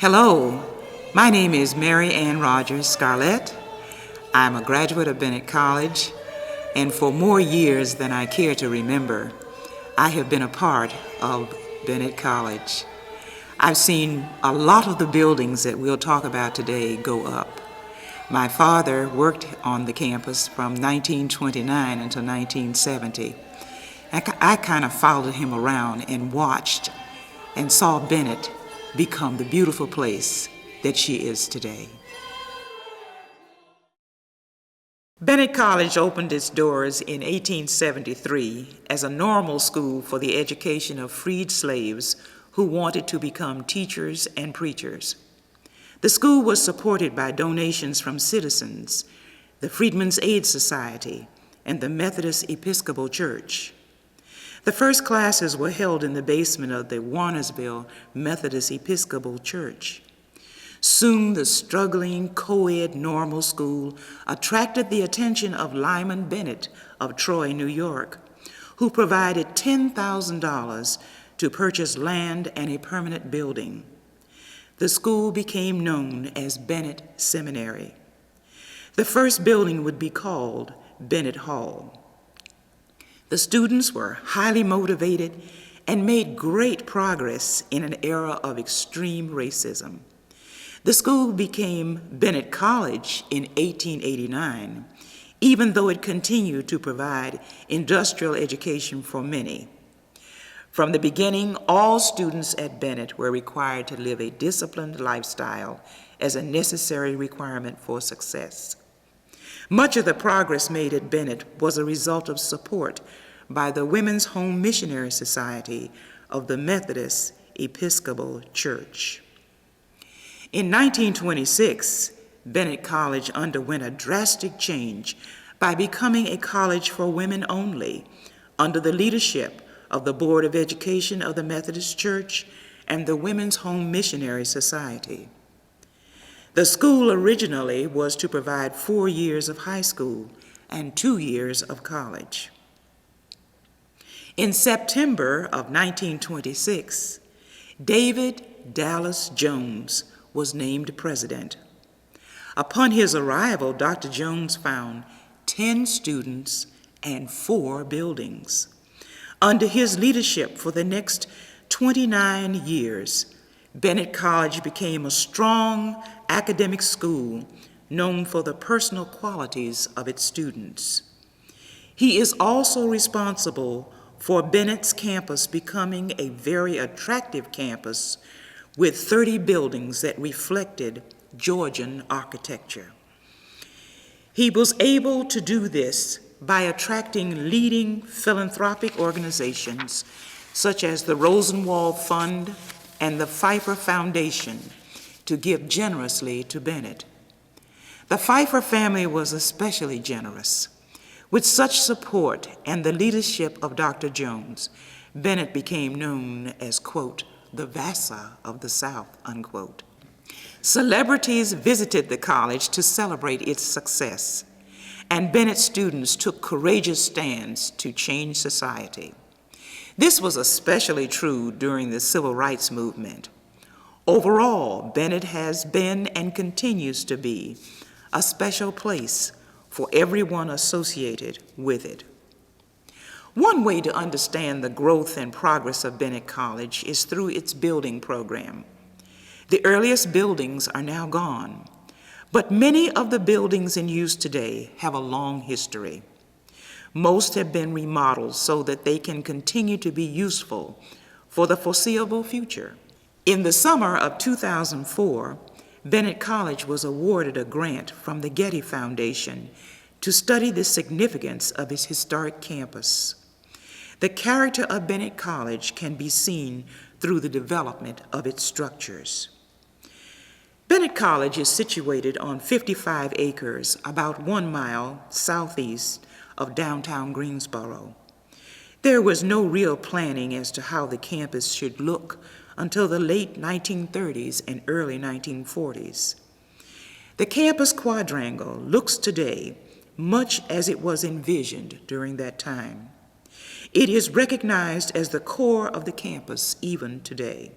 Hello, my name is Mary Ann Rogers Scarlett. I'm a graduate of Bennett College, and for more years than I care to remember, I have been a part of Bennett College. I've seen a lot of the buildings that we'll talk about today go up. My father worked on the campus from 1929 until 1970. I kind of followed him around and watched and saw Bennett become the beautiful place that she is today. Bennett College opened its doors in 1873 as a normal school for the education of freed slaves who wanted to become teachers and preachers. The school was supported by donations from citizens, the Freedmen's Aid Society, and the Methodist Episcopal Church. The first classes were held in the basement of the Warnersville Methodist Episcopal Church. Soon the struggling co-ed normal school attracted the attention of Lyman Bennett of Troy, New York, who provided $10,000 to purchase land and a permanent building. The school became known as Bennett Seminary. The first building would be called Bennett Hall. The students were highly motivated and made great progress in an era of extreme racism. The school became Bennett College in 1889, even though it continued to provide industrial education for many. From the beginning, all students at Bennett were required to live a disciplined lifestyle as a necessary requirement for success. Much of the progress made at Bennett was a result of support by the Women's Home Missionary Society of the Methodist Episcopal Church. In 1926, Bennett College underwent a drastic change by becoming a college for women only under the leadership of the Board of Education of the Methodist Church and the Women's Home Missionary Society. The school originally was to provide 4 years of high school and 2 years of college. In September of 1926, David Dallas Jones was named president. Upon his arrival, Dr. Jones found 10 students and 4 buildings. Under his leadership for the next 29 years, Bennett College became a strong academic school known for the personal qualities of its students. He is also responsible for Bennett's campus becoming a very attractive campus with 30 buildings that reflected Georgian architecture. He was able to do this by attracting leading philanthropic organizations such as the Rosenwald Fund and the Pfeiffer Foundation to give generously to Bennett. The Pfeiffer family was especially generous. With such support and the leadership of Dr. Jones, Bennett became known as, quote, the Vassar of the South, unquote. Celebrities visited the college to celebrate its success, and Bennett students took courageous stands to change society. This was especially true during the Civil Rights Movement. Overall, Bennett has been and continues to be a special place for everyone associated with it. One way to understand the growth and progress of Bennett College is through its building program. The earliest buildings are now gone, but many of the buildings in use today have a long history. Most have been remodeled so that they can continue to be useful for the foreseeable future. In the summer of 2004, Bennett College was awarded a grant from the Getty Foundation to study the significance of its historic campus. The character of Bennett College can be seen through the development of its structures. Bennett College is situated on 55 acres, about 1 mile southeast of downtown Greensboro. There was no real planning as to how the campus should look until the late 1930s and early 1940s. The campus quadrangle looks today much as it was envisioned during that time. It is recognized as the core of the campus even today.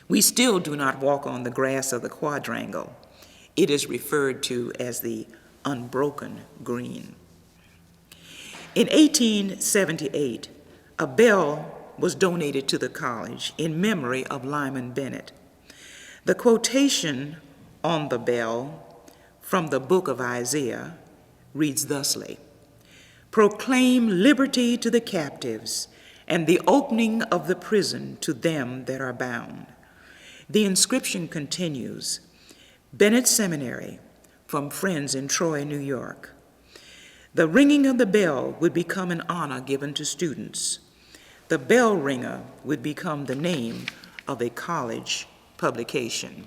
We still do not walk on the grass of the quadrangle. It is referred to as the unbroken green. In 1878, a bell was donated to the college in memory of Lyman Bennett. The quotation on the bell from the book of Isaiah reads thusly: "Proclaim liberty to the captives, and the opening of the prison to them that are bound." The inscription continues, "Bennett Seminary, from friends in Troy, New York." The ringing of the bell would become an honor given to students. The bell ringer would become the name of a college publication.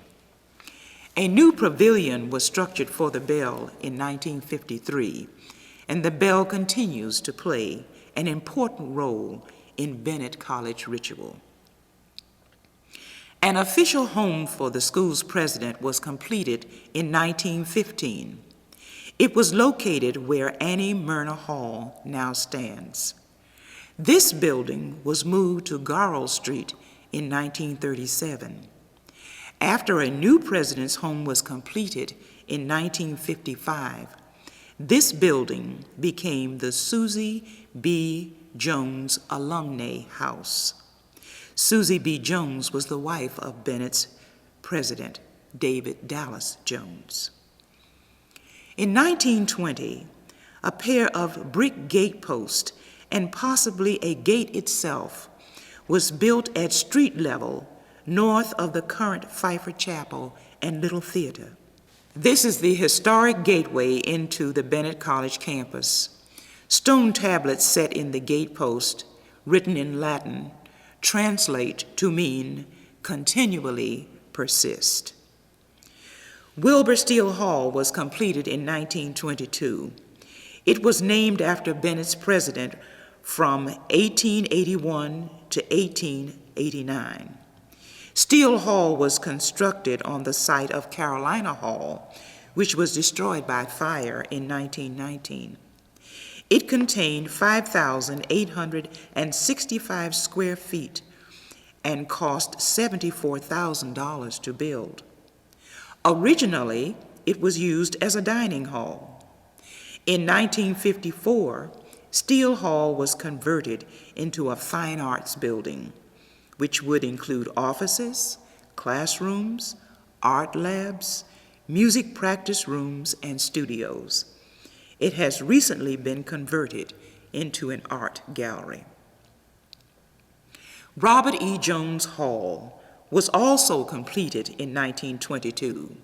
A new pavilion was structured for the bell in 1953, and the bell continues to play an important role in Bennett College ritual. An official home for the school's president was completed in 1915. It was located where Annamaria Hall now stands. This building was moved to Garrell Street in 1937. After a new president's home was completed in 1955, this building became the Susie B. Jones Alumnae House. Susie B. Jones was the wife of Bennett's president, David Dallas Jones. In 1920, a pair of brick gate posts and possibly a gate itself was built at street level north of the current Pfeiffer Chapel and Little Theater. This is the historic gateway into the Bennett College campus. Stone tablets set in the gate post, written in Latin, translate to mean continually persist. Wilbur Steele Hall was completed in 1922. It was named after Bennett's president from 1881 to 1889. Steele Hall was constructed on the site of Carolina Hall, which was destroyed by fire in 1919. It contained 5,865 square feet and cost $74,000 to build. Originally, it was used as a dining hall. In 1954, Steele Hall was converted into a fine arts building, which would include offices, classrooms, art labs, music practice rooms, and studios. It has recently been converted into an art gallery. Robert E. Jones Hall was also completed in 1922.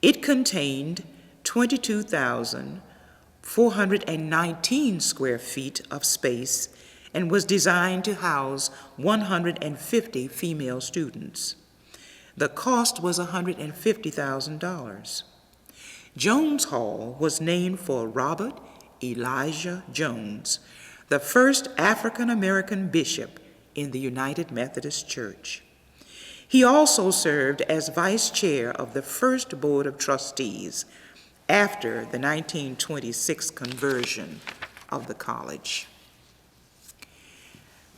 It contained 22,419 square feet of space and was designed to house 150 female students. The cost was $150,000. Jones Hall was named for Robert Elijah Jones, the first African-American bishop in the United Methodist Church. He also served as vice chair of the first board of trustees after the 1926 conversion of the college.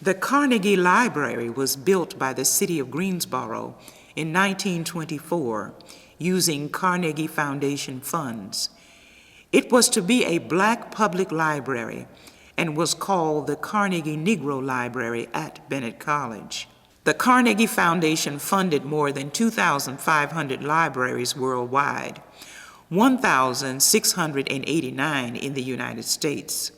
The Carnegie Library was built by the city of Greensboro in 1924 using Carnegie Foundation funds. It was to be a black public library and was called the Carnegie Negro Library at Bennett College. The Carnegie Foundation funded more than 2,500 libraries worldwide, 1,689 in the United States.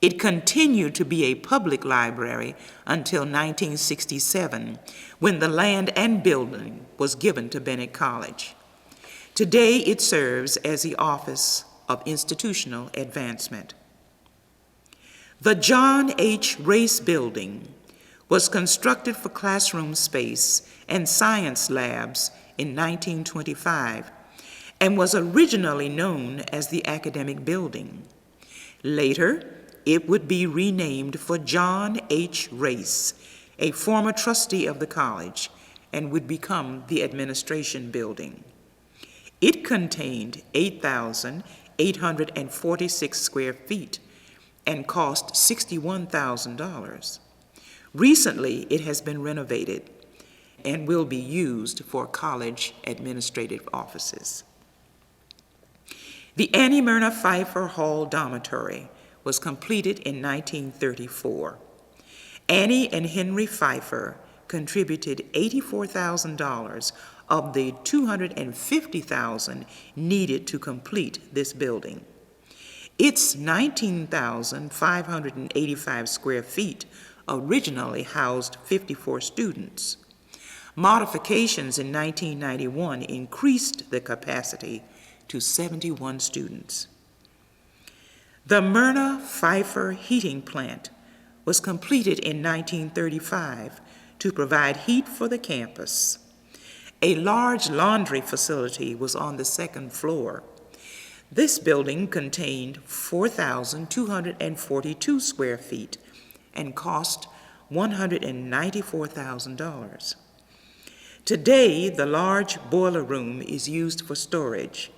It continued to be a public library until 1967, when the land and building was given to Bennett College. Today, it serves as the Office of Institutional Advancement. The John H. Reis Building was constructed for classroom space and science labs in 1925 and was originally known as the Academic Building. Later, it would be renamed for John H. Reis, a former trustee of the college, and would become the Administration Building. It contained 8,846 square feet and cost $61,000. Recently, it has been renovated, and will be used for college administrative offices. The Annamaria Pfeiffer Hall dormitory was completed in 1934. Annie and Henry Pfeiffer contributed $84,000 of the $250,000 needed to complete this building. Its 19,585 square feet originally housed 54 students. Modifications in 1991 increased the capacity to 71 students. The Emerner Pfeiffer heating plant was completed in 1935 to provide heat for the campus. A large laundry facility was on the second floor. This building contained 4,242 square feet and cost $194,000. Today, the large boiler room is used for storage.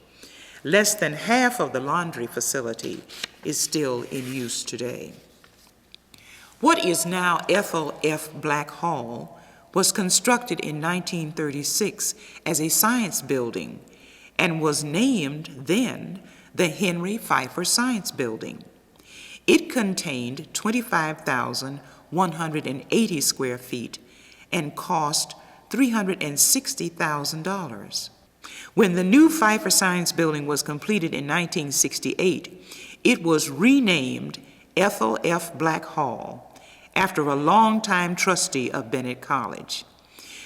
Less than half of the laundry facility is still in use today. What is now Ethel F. Black Hall was constructed in 1936 as a science building and was named then the Henry Pfeiffer Science Building. It contained 25,180 square feet and cost $360,000. When the new Pfeiffer Science Building was completed in 1968, it was renamed Ethel F. Black Hall after a longtime trustee of Bennett College.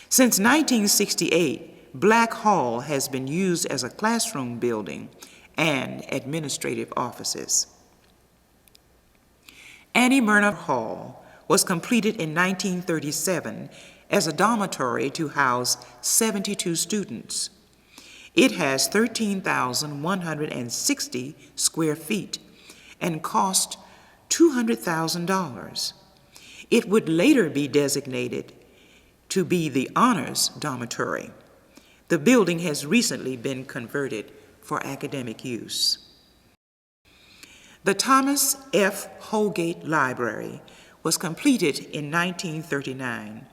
Since 1968, Black Hall has been used as a classroom building and administrative offices. Emerner Hall was completed in 1937 as a dormitory to house 72 students. It has 13,160 square feet and cost $200,000. It would later be designated to be the Honors Dormitory. The building has recently been converted for academic use. The Thomas F. Holgate Library was completed in 1939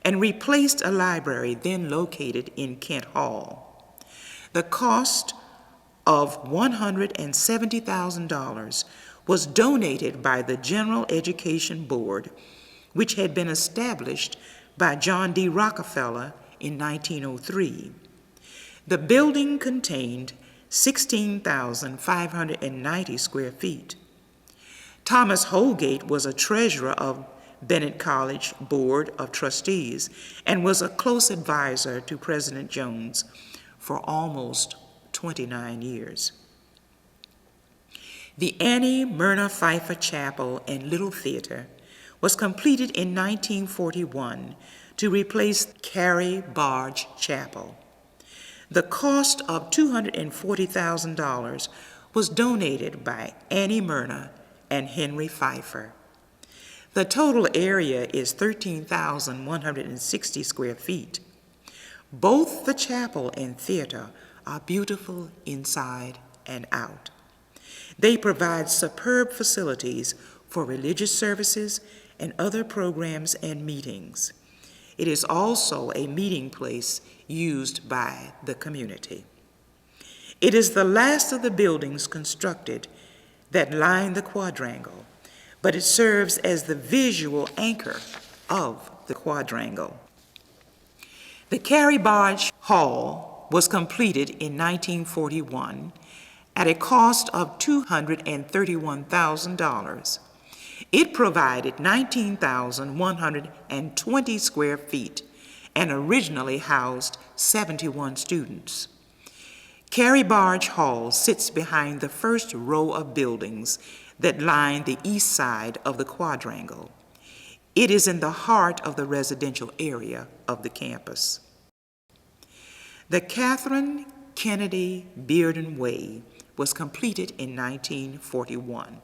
and replaced a library then located in Kent Hall. The cost of $170,000 was donated by the General Education Board, which had been established by John D. Rockefeller in 1903. The building contained 16,590 square feet. Thomas Holgate was a treasurer of Bennett College Board of Trustees and was a close advisor to President Jones for almost 29 years. The Annie Myrna Pfeiffer Chapel and Little Theater was completed in 1941 to replace Carrie Bodge Chapel. The cost of $240,000 was donated by Annie Myrna and Henry Pfeiffer. The total area is 13,160 square feet. Both the chapel and theater are beautiful inside and out. They provide superb facilities for religious services and other programs and meetings. It is also a meeting place used by the community. It is the last of the buildings constructed that line the quadrangle, but it serves as the visual anchor of the quadrangle. The Carrie Bodge Hall was completed in 1941 at a cost of $231,000. It provided 19,120 square feet and originally housed 71 students. Carrie Bodge Hall sits behind the first row of buildings that line the east side of the quadrangle. It is in the heart of the residential area of the campus. The Catherine Kennedy Bearden Way was completed in 1941.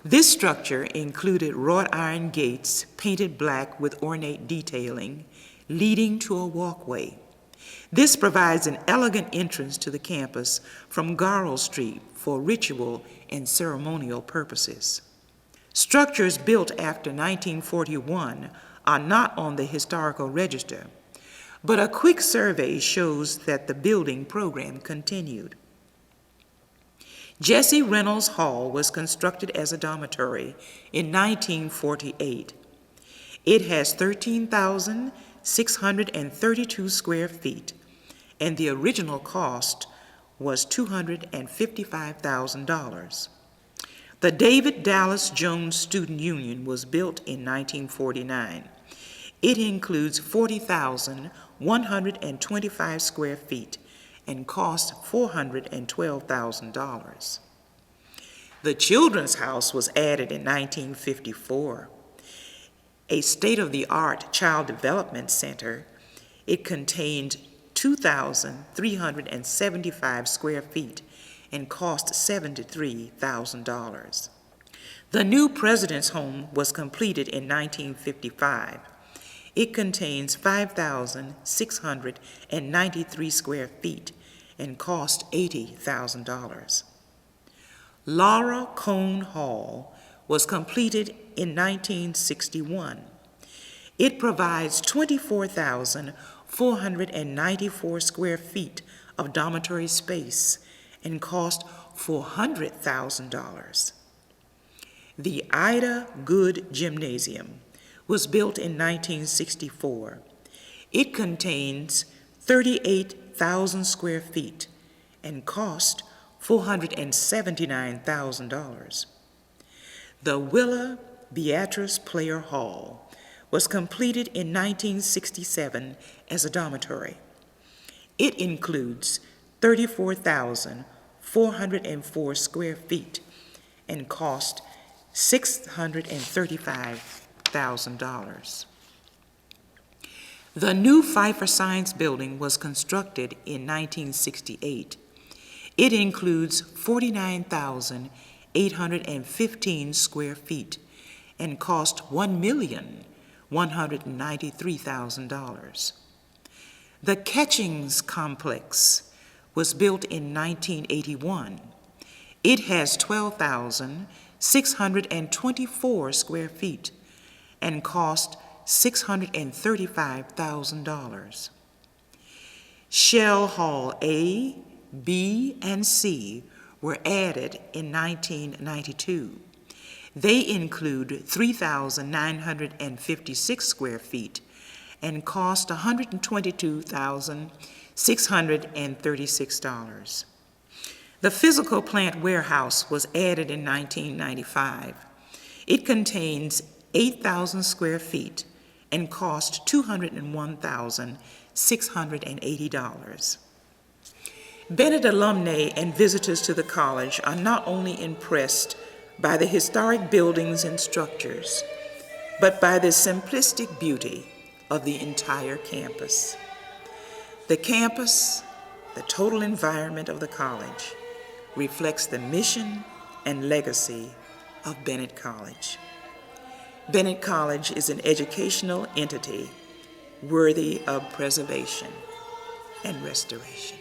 This structure included wrought iron gates painted black with ornate detailing leading to a walkway. This provides an elegant entrance to the campus from Garrell Street for ritual and ceremonial purposes. Structures built after 1941 are not on the historical register, but a quick survey shows that the building program continued. Jessie Reynolds Hall was constructed as a dormitory in 1948. It has 13,632 square feet, and the original cost was $255,000. The David Dallas Jones Student Union was built in 1949. It includes 40,125 square feet and cost $412,000. The Children's House was added in 1954. A state-of-the-art child development center, it contained 2,375 square feet and cost $73,000. The new President's Home was completed in 1955. It contains 5,693 square feet and cost $80,000. Laura Cone Hall was completed in 1961. It provides 24,494 square feet of dormitory space and cost $400,000. The Ida Good Gymnasium was built in 1964. It contains 38,000 square feet and cost $479,000. The Willa Beatrice Player Hall was completed in 1967 as a dormitory. It includes 34,404 square feet and cost $635,000. The new Pfeiffer Science Building was constructed in 1968. It includes 49,815 square feet and cost $1,193,000. The Catchings Complex was built in 1981. It has 12,624 square feet and cost $635,000. Shell Hall A, B, and C were added in 1992. They include 3,956 square feet and cost $122,636. The Physical Plant Warehouse was added in 1995. It contains 8,000 square feet and cost $201,680. Bennett alumni and visitors to the college are not only impressed by the historic buildings and structures, but by the simplistic beauty of the entire campus. The campus, the total environment of the college, reflects the mission and legacy of Bennett College. Bennett College is an educational entity worthy of preservation and restoration.